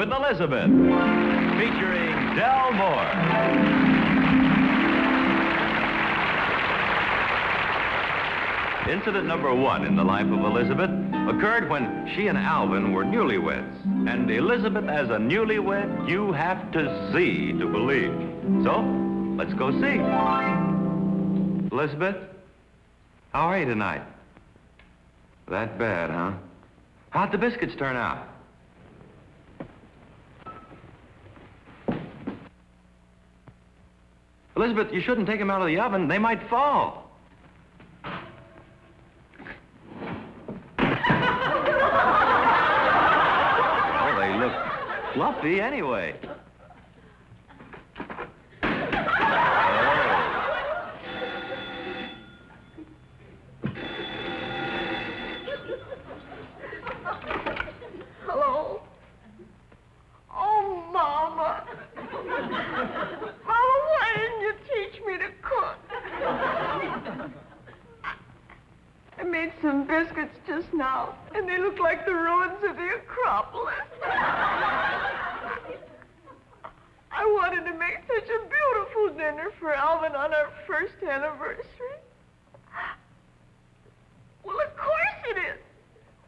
with Elizabeth, featuring Del Moore. Incident number 1 in the life of Elizabeth occurred when she and Alvin were newlyweds. And Elizabeth, as a newlywed, you have to see to believe. So, let's go see. Elizabeth, how are you tonight? That bad, huh? How'd the biscuits turn out? Elizabeth, you shouldn't take them out of the oven. They might fall. Oh, they look fluffy anyway. Hello? Oh, Mama. Mama, why didn't you teach me to cook? I made some biscuits just now, and they look like the ruins of the Acropolis. I wanted to make such a beautiful dinner for Alvin on our first anniversary. Well, of course it is.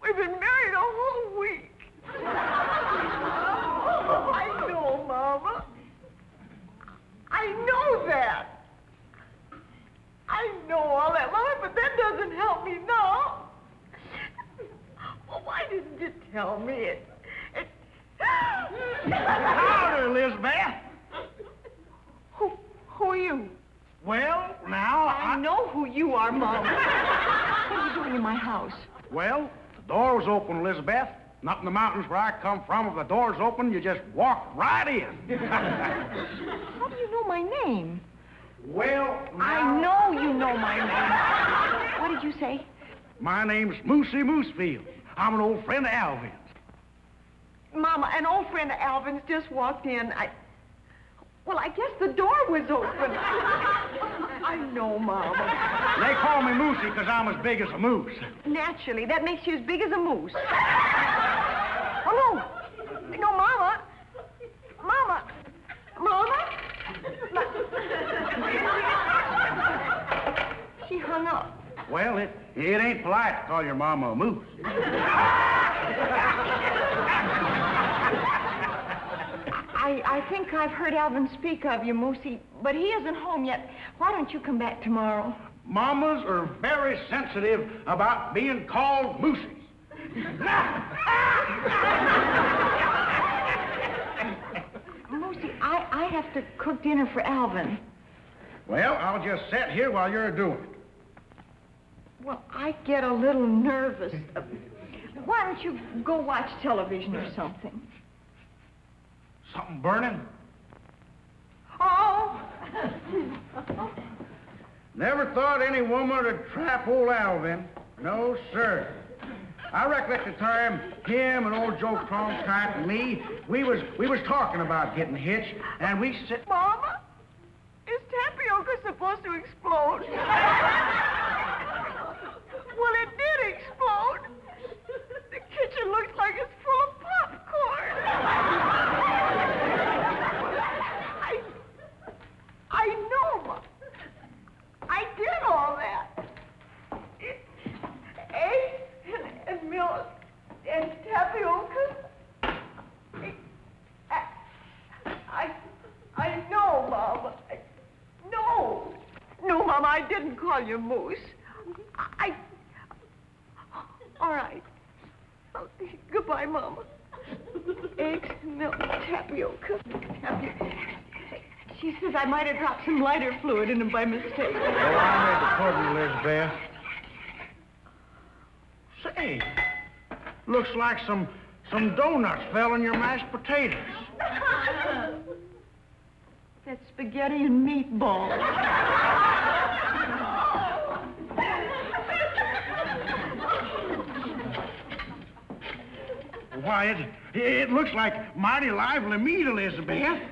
We've been married a whole week. I know, Mama. I know that. I know all that, Mama, but that doesn't help me now. Well, why didn't you tell me it? Howdy, Elizabeth. Who are you? Well, now, I know who you are, Mama. What are you doing in my house? Well, the door was open, Elizabeth. Not in the mountains where I come from. If the door's open, you just walk right in. How do you know my name? Well, now... I know you know my name. What did you say? My name's Moosey Moosefield. I'm an old friend of Alvin's. Mama, an old friend of Alvin's just walked in. Well, I guess the door was open. I know, Mama. They call me Moosey because I'm as big as a moose. Naturally, that makes you as big as a moose. Oh, no. No, Mama. Mama. Mama? She hung up. Well, it ain't polite to call your mama a moose. I think I've heard Alvin speak of you, Moosey, but he isn't home yet. Why don't you come back tomorrow? Mamas are very sensitive about being called moosies. Moosey, I have to cook dinner for Alvin. Well, I'll just sit here while you're doing it. Well, I get a little nervous. Why don't you go watch television or something? Something burning? Oh! Never thought any woman would trap old Alvin. No, sir. I recollect the time him and old Joe Cronkite and me, we was talking about getting hitched, and we said... Mama, is tapioca supposed to explode? Well, it did explode. The kitchen looks like it's full of popcorn. I know, Mom. I did all that. Eggs and milk and tapioca. I know, Mama. No, Mama, I didn't call you Moose. All right. Oh, goodbye, Mama. Eggs, milk, tapioca. She says I might have dropped some lighter fluid in them by mistake. Oh, I made the pudding, Elizabeth. Say, looks like some donuts fell on your mashed potatoes. That's spaghetti and meatballs. Why, it looks like mighty lively meat, Elizabeth.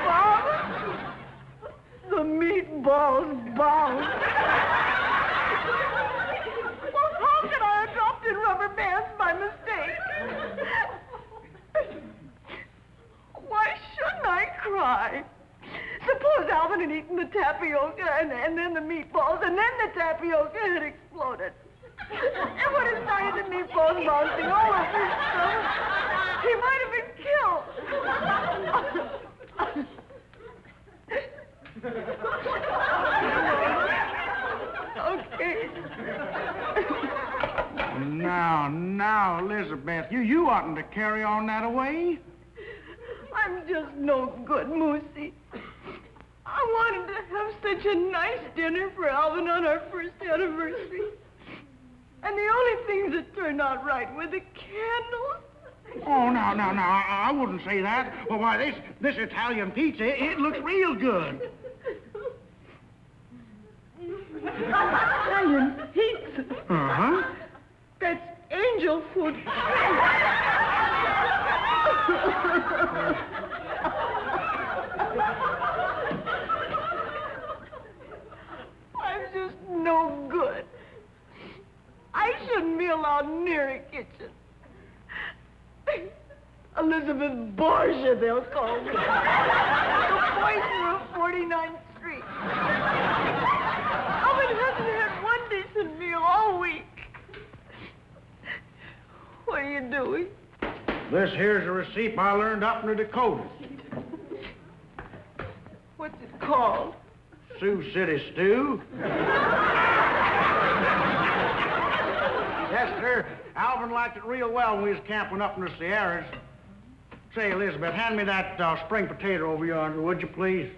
Mama, the meatballs bounced. Well, how could I have dropped in rubber pie. Suppose Alvin had eaten the tapioca and then the meatballs, and then the tapioca had exploded. And would have started the meatballs bouncing all over his stomach. He might have been killed. Okay. Now, Elizabeth, you oughtn't to carry on that way. I'm just no good, Moosey. I wanted to have such a nice dinner for Alvin on our first anniversary. And the only things that turned out right were the candles. Oh, no, I wouldn't say that. Well, why, this Italian pizza, it looks real good. Italian pizza? Uh-huh. That's angel food. I'm just no good. I shouldn't be allowed near a kitchen. Elizabeth Borgia, they'll call me. The poisoner of 49th Street. Alvin hasn't had one decent meal all week. What are you doing? This here's a recipe I learned up in the Dakotas. What's it called? Sioux City stew. Yes, sir. Alvin liked it real well when we was camping up in the Sierras. Say, Elizabeth, hand me that spring potato over yonder, would you, please?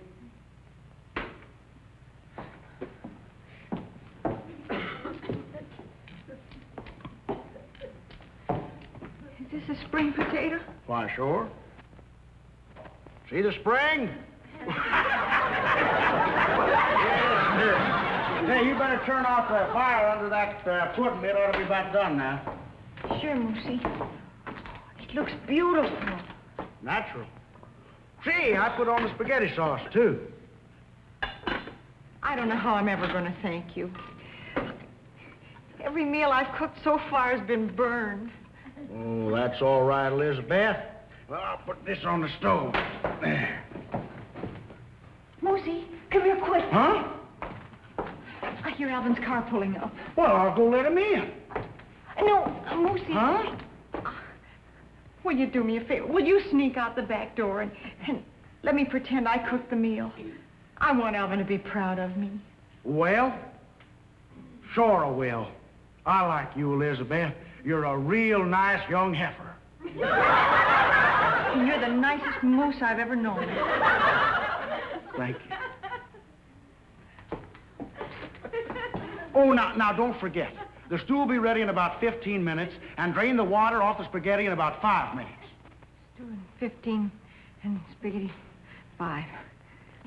Is this a spring potato? Why, sure. See the spring? Yes, sir. Hey, you better turn off the fire under that pudding. It ought to be about done now. Sure, Moosey. It looks beautiful. Natural. See, I put on the spaghetti sauce, too. I don't know how I'm ever going to thank you. Every meal I've cooked so far has been burned. Oh, that's all right, Elizabeth. Well, I'll put this on the stove. There. Moosey, come here quick. Huh? I hear Alvin's car pulling up. Well, I'll go let him in. No, Moosey. Huh? Will you do me a favor? Will you sneak out the back door and let me pretend I cooked the meal? I want Alvin to be proud of me. Well, sure I will. I like you, Elizabeth. You're a real nice young heifer. And you're the nicest moose I've ever known. Thank you. Oh, now, don't forget. The stew will be ready in about 15 minutes, and drain the water off the spaghetti in about 5 minutes. Stew in 15 and spaghetti 5.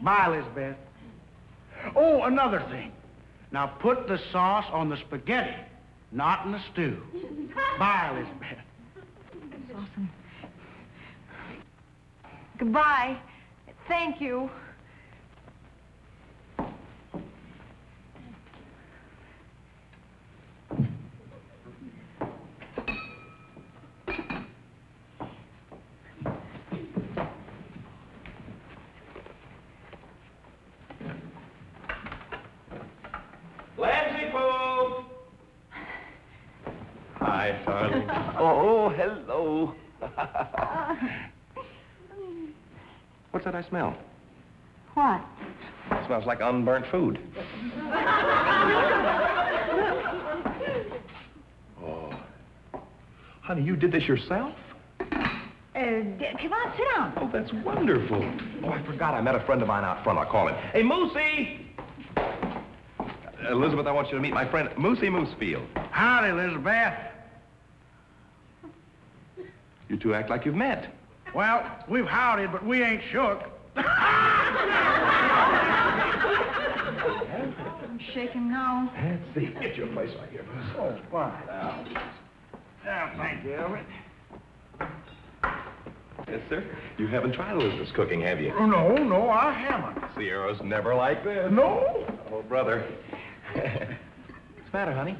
Bye, Elizabeth. Oh, another thing. Now, put the sauce on the spaghetti, not in the stew. Bye, Elizabeth. Awesome. Goodbye. Thank you. Hi, darling. Oh, hello. What's that I smell? What? It smells like unburnt food. Oh. Honey, you did this yourself? Come on, sit down. Oh, that's wonderful. Oh, I forgot. I met a friend of mine out front. I'll call him. Hey, Moosey! Elizabeth, I want you to meet my friend, Moosey Moosefield. Howdy, Elizabeth. You two act like you've met. Well, we've howdied, but we ain't shook. I'm shaking now. Let's see. Get your place right here. Oh, fine. Now, thank you, Alvin. Yes, sir. You haven't tried Elizabeth's cooking, have you? Oh, no, I haven't. Sierra's never like this. No? Oh, brother. What's the matter, honey?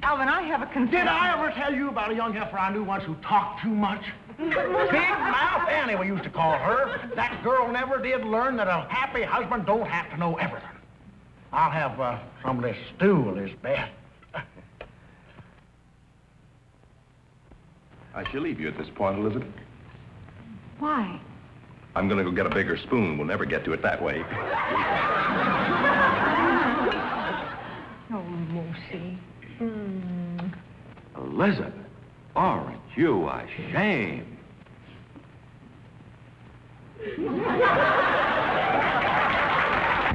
Alvin, I have a confession. Did I ever tell you about a young heifer I knew once who talked too much? Big Mouth Annie, we used to call her. That girl never did learn that a happy husband don't have to know everything. I'll have some of this stew, Elizabeth. I shall leave you at this point, Elizabeth. Why? I'm going to go get a bigger spoon. We'll never get to it that way. Oh, Lucy. Elizabeth, aren't you ashamed?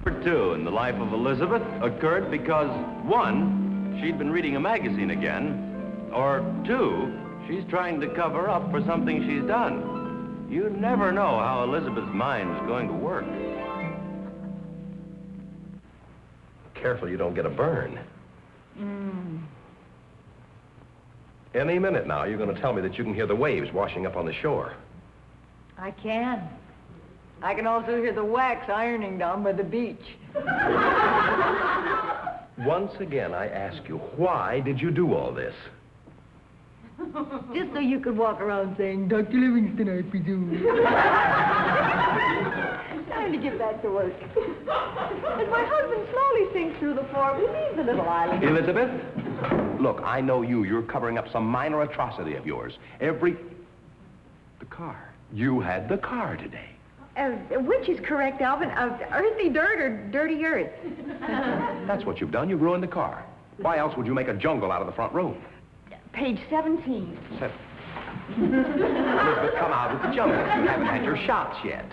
Number 2 in the life of Elizabeth occurred because, 1, she'd been reading a magazine again, or 2, she's trying to cover up for something she's done. You never know how Elizabeth's mind's going to work. Careful you don't get a burn. Any minute now, you're going to tell me that you can hear the waves washing up on the shore. I can. I can also hear the wax ironing down by the beach. Once again, I ask you, why did you do all this? Just so you could walk around saying, Dr. Livingston, I presume. Time to get back to work. As my husband slowly sinks through the floor, we leave the little island. Elizabeth, look, I know you. You're covering up some minor atrocity of yours. The car. You had the car today. Which is correct, Alvin? Earthy dirt or dirty earth? That's what you've done. You ruined the car. Why else would you make a jungle out of the front room? Page 17. Elizabeth, come out with the jumbles. You haven't had your shots yet.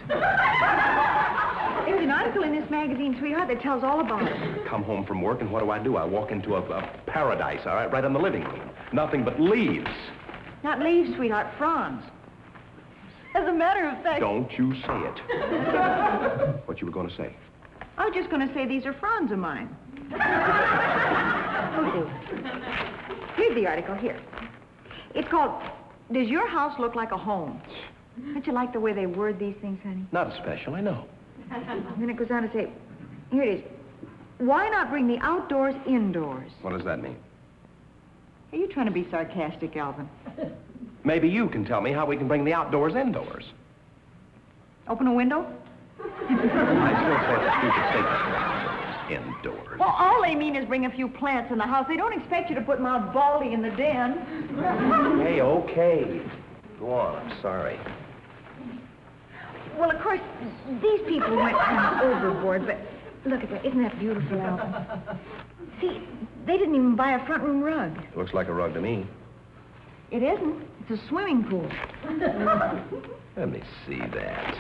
There's an article in this magazine, sweetheart, that tells all about it. Come home from work, and what do? I walk into a paradise, all right, right in the living room. Nothing but leaves. Not leaves, sweetheart, fronds. As a matter of fact... Don't you say it. What you were going to say? I was just going to say these are fronds of mine. Okay. Here's the article, here. It's called, Does Your House Look Like a Home? Don't you like the way they word these things, honey? Not special, I know. And then it goes on to say, here it is. Why not bring the outdoors indoors? What does that mean? Are you trying to be sarcastic, Alvin? Maybe you can tell me how we can bring the outdoors indoors. Open a window? I still say it's a stupid statement. Indoors. Well, all they mean is bring a few plants in the house. They don't expect you to put Mount Baldy in the den. Hey, okay. Go on, I'm sorry. Well, of course, these people went kind of overboard, but look at that. Isn't that beautiful, Alvin? See, they didn't even buy a front room rug. Looks like a rug to me. It isn't. It's a swimming pool. Let me see that.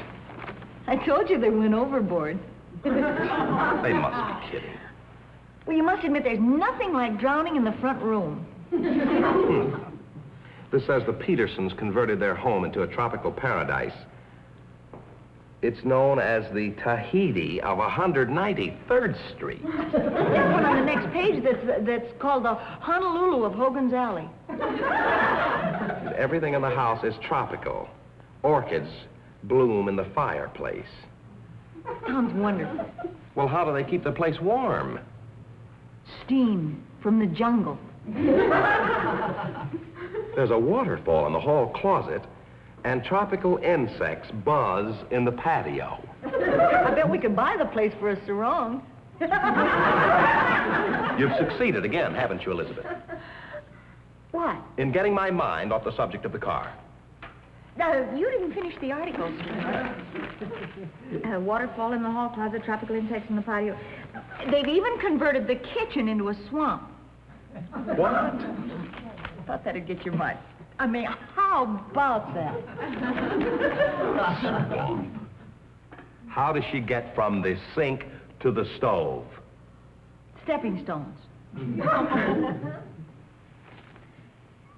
I told you they went overboard. They must be kidding. Well, you must admit there's nothing like drowning in the front room. This says the Petersons converted their home into a tropical paradise. It's known as the Tahiti of 193rd Street. There's one on the next page that's called the Honolulu of Hogan's Alley. Everything in the house is tropical. Orchids bloom in the fireplace. Sounds wonderful. Well, how do they keep the place warm? Steam from the jungle. There's a waterfall in the hall closet, and tropical insects buzz in the patio. I bet we could buy the place for a sarong. You've succeeded again, haven't you, Elizabeth? What? In getting my mind off the subject of the car. You didn't finish the article. Waterfall in the hall closet, tropical insects in the patio. They've even converted the kitchen into a swamp. What? Thought that'd get your mud. I mean, how about that? Swamp. How does she get from the sink to the stove? Stepping stones.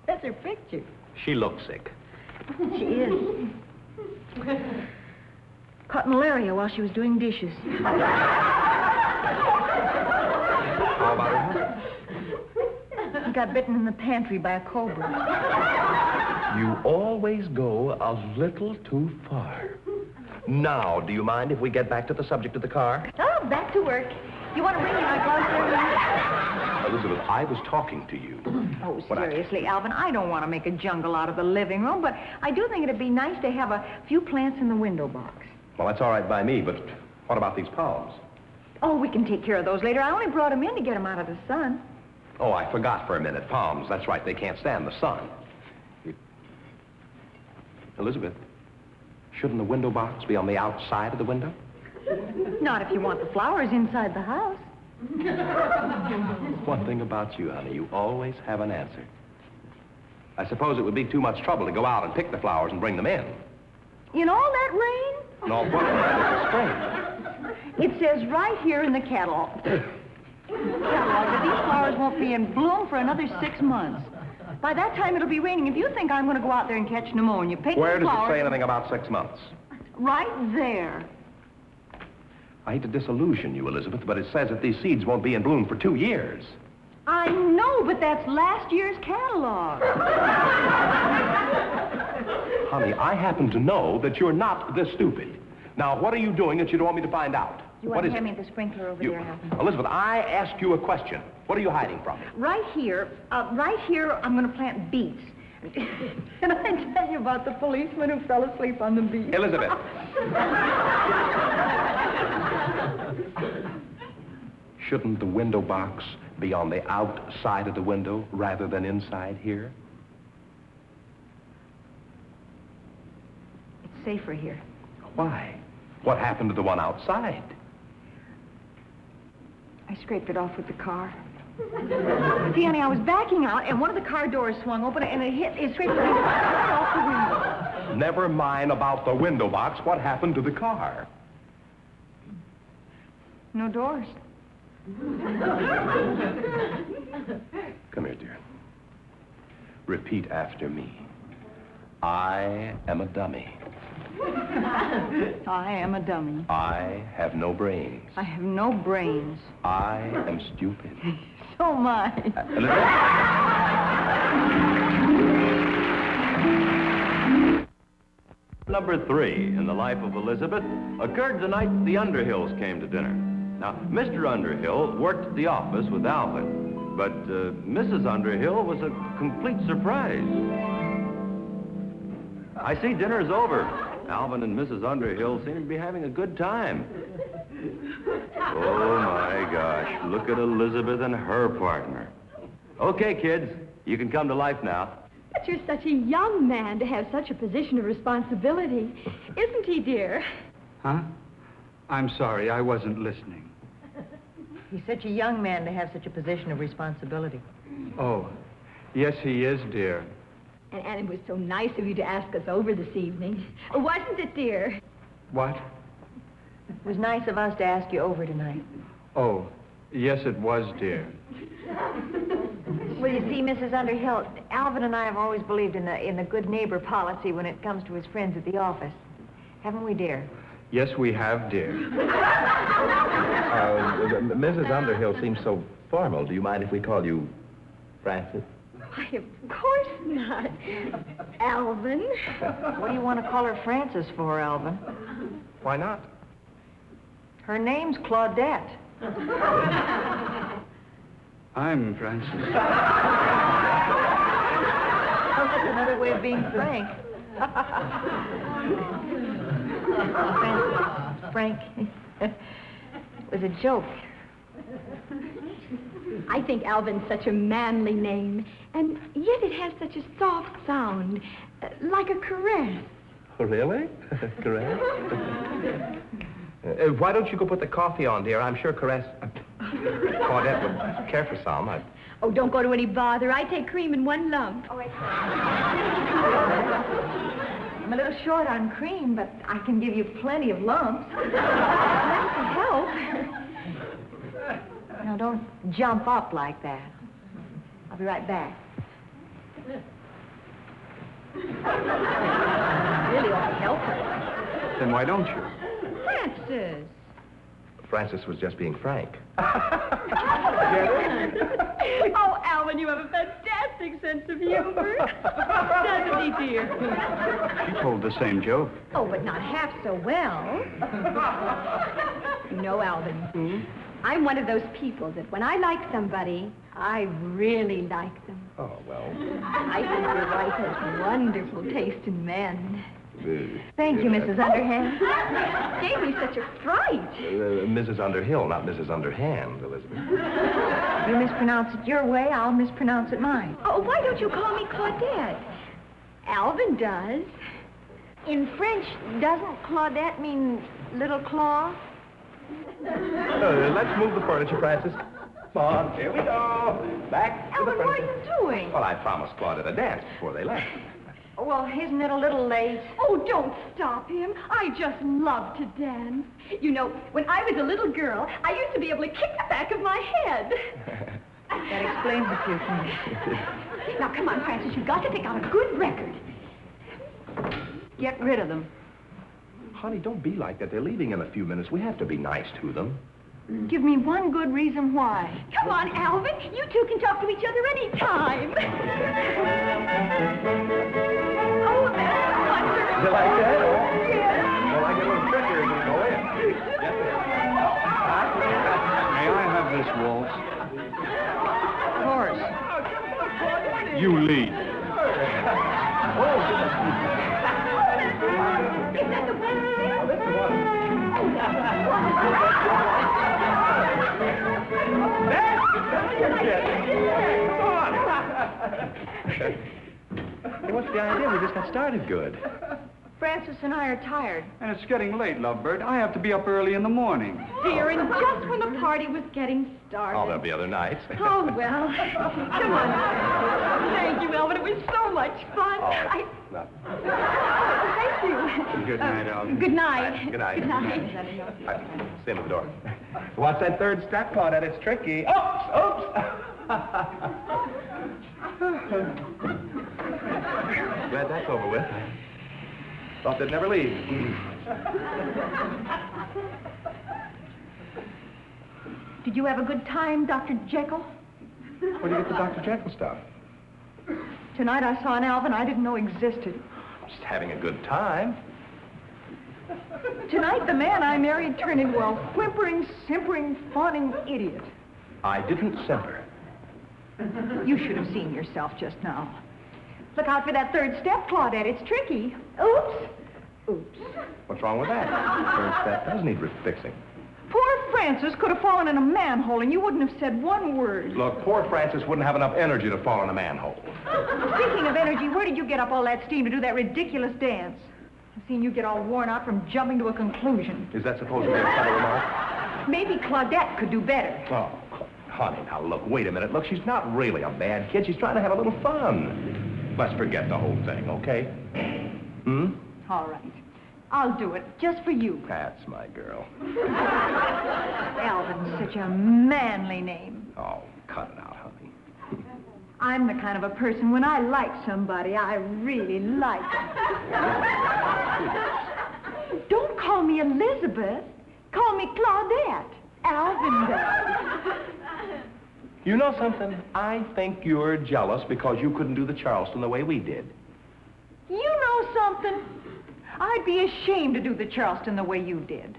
That's her picture. She looks sick. She is. Caught malaria while she was doing dishes. How about her? She got bitten in the pantry by a cobra. You always go a little too far. Now, do you mind if we get back to the subject of the car? Oh, back to work. You want to bring me my gloves there? Elizabeth, I was talking to you. Oh, seriously, Alvin, I don't want to make a jungle out of the living room, but I do think it'd be nice to have a few plants in the window box. Well, that's all right by me, but what about these palms? Oh, we can take care of those later. I only brought them in to get them out of the sun. Oh, I forgot for a minute. Palms, that's right. They can't stand the sun. Elizabeth, shouldn't the window box be on the outside of the window? Not if you want the flowers inside the house. One thing about you, honey, you always have an answer. I suppose it would be too much trouble to go out and pick the flowers and bring them in. In all that rain? No, what is spring? It says right here in the catalog. That these flowers won't be in bloom for another 6 months. By that time, it'll be raining. If you think I'm going to go out there and catch pneumonia, pick Where the does flowers... it say anything about 6 months? Right there. I hate to disillusion you, Elizabeth, but it says that these seeds won't be in bloom for 2 years. I know, but that's last year's catalog. Honey, I happen to know that you're not this stupid. Now, what are you doing that you don't want me to find out? You want to hand me the sprinkler over there, Alvin? Elizabeth, I ask you a question. What are you hiding from me? Right here, I'm going to plant beets. Can I tell you about the policeman who fell asleep on the beach? Elizabeth. Shouldn't the window box be on the outside of the window rather than inside here? It's safer here. Why? What happened to the one outside? I scraped it off with the car. See, honey, I was backing out, and one of the car doors swung open, and it scraped it off the window. Never mind about the window box. What happened to the car? No doors. Come here, dear. Repeat after me. I am a dummy. I am a dummy. I have no brains. I have no brains. I am stupid. So am I. Number 3 in the life of Elizabeth occurred the night the Underhills came to dinner. Now, Mr. Underhill worked at the office with Alvin, but Mrs. Underhill was a complete surprise. I see dinner's over. Alvin and Mrs. Underhill seem to be having a good time. Oh, my gosh. Look at Elizabeth and her partner. Okay, kids, you can come to life now. But you're such a young man to have such a position of responsibility. Isn't he, dear? Huh? I'm sorry, I wasn't listening. He's such a young man to have such a position of responsibility. Oh, yes, he is, dear. And it was so nice of you to ask us over this evening. Wasn't it, dear? What? It was nice of us to ask you over tonight. Oh, yes, it was, dear. Well, you see, Mrs. Underhill, Alvin and I have always believed in the good neighbor policy when it comes to his friends at the office. Haven't we, dear? Yes, we have, dear. Mrs. Underhill seems so formal. Do you mind if we call you Francis? Why, of course not. Alvin. What do you want to call her Frances for, Alvin? Why not? Her name's Claudette. I'm Francis. Oh, that's another way of being frank. Frank. It was a joke. I think Alvin's such a manly name, and yet it has such a soft sound, like a caress. Oh, really? Caress? Why don't you go put the coffee on, dear? I'm sure Claudette would care for some. Oh, don't go to any bother. I take cream in one lump. Oh, I'm a little short on cream, but I can give you plenty of lumps. That can help. Now, don't jump up like that. I'll be right back. Really ought to help her. Then why don't you? Francis. Francis was just being frank. Oh, Alvin, you have a fantastic sense of humor. Doesn't he, dear? She told the same joke. Oh, but not half so well. You know, Alvin, I'm one of those people that when I like somebody, I really like them. Oh, well. I think your wife has wonderful taste in men. Thank you, Mrs. Underhand. Gave me such a fright. Mrs. Underhill, not Mrs. Underhand, Elizabeth. If you mispronounce it your way, I'll mispronounce it mine. Oh, why don't you call me Claudette? Alvin does. In French, doesn't Claudette mean little claw? Let's move the furniture, Francis. Come on, here we go. Back to the Alvin, what are furniture. you doing? Well, I promised Claudette a dance before they left. Well, isn't it a little late? Oh, don't stop him. I just love to dance. You know, when I was a little girl, I used to be able to kick the back of my head. That explains a few things. Now, come on, Francis, you've got to pick out a good record. Get rid of them. Honey, don't be like that. They're leaving in a few minutes. We have to be nice to them. Give me one good reason why. Come on, Alvin. You two can talk to each other any time. Oh, that's wonderful. You like that? Yes. Well, I get a little trickier as we go in. Get there. May I have this waltz? Of course. You lead. Is that the Hey, what's the idea? We just got started good. Francis and I are tired. And it's getting late, Lovebird. I have to be up early in the morning. Dear, and just when the party was getting started. Oh, there'll be other nights. Oh, well. Come on. Thank you, Alvin. It was so much fun. Oh, no. Thank you. Good night, Alvin. Good night. Good night. Good night. See him at the door. What's that third step, Claudette? It's tricky. Oops! Glad that's over with. Thought they'd never leave. Did you have a good time, Dr. Jekyll? Where do you get the Dr. Jekyll stuff? Tonight I saw an Alvin I didn't know existed. Just having a good time. Tonight the man I married turned into a whimpering, simpering, fawning idiot. I didn't simper. You should have seen yourself just now. Look out for that third step, Claudette. It's tricky. Oops. What's wrong with that? The third step does need fixing. Poor Francis could have fallen in a manhole and you wouldn't have said one word. Look, poor Francis wouldn't have enough energy to fall in a manhole. Speaking of energy, where did you get up all that steam to do that ridiculous dance? I've seen you get all worn out from jumping to a conclusion. Is that supposed to be a subtle remark? Maybe Claudette could do better. Oh, honey, now look, wait a minute. Look, she's not really a bad kid. She's trying to have a little fun. Let's forget the whole thing, okay? All right. I'll do it, just for you. That's my girl. Alvin's such a manly name. Oh, cut it out, honey. I'm the kind of a person, when I like somebody, I really like them. Don't call me Elizabeth. Call me Claudette. Alvin does. You know something? I think you're jealous because you couldn't do the Charleston the way we did. You know something? I'd be ashamed to do the Charleston the way you did.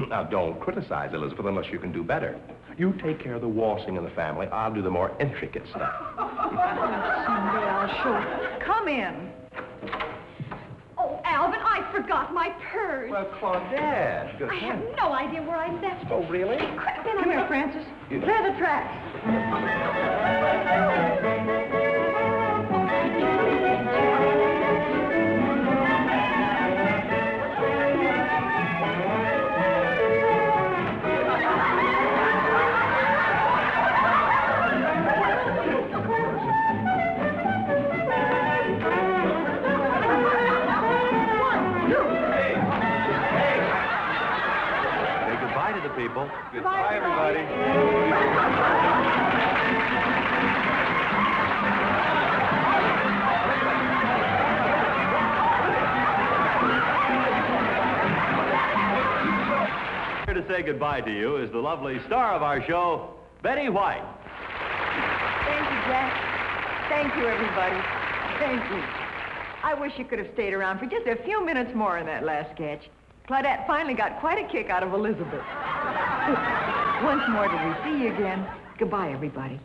Now, don't criticize Elizabeth unless you can do better. You take care of the waltzing in the family. I'll do the more intricate stuff. Someday I'll show you. Come in. Oh, Alvin, I forgot my purse. Well, Claudette, good I have no idea where I left it. Oh, really? It could have been Come here, Francis. Clear the tracks. People. Goodbye, everybody. Here to say goodbye to you is the lovely star of our show, Betty White. Thank you, Jack. Thank you, everybody. Thank you. I wish you could have stayed around for just a few minutes more in that last sketch. Claudette finally got quite a kick out of Elizabeth. Once more till we see you again. Goodbye, everybody.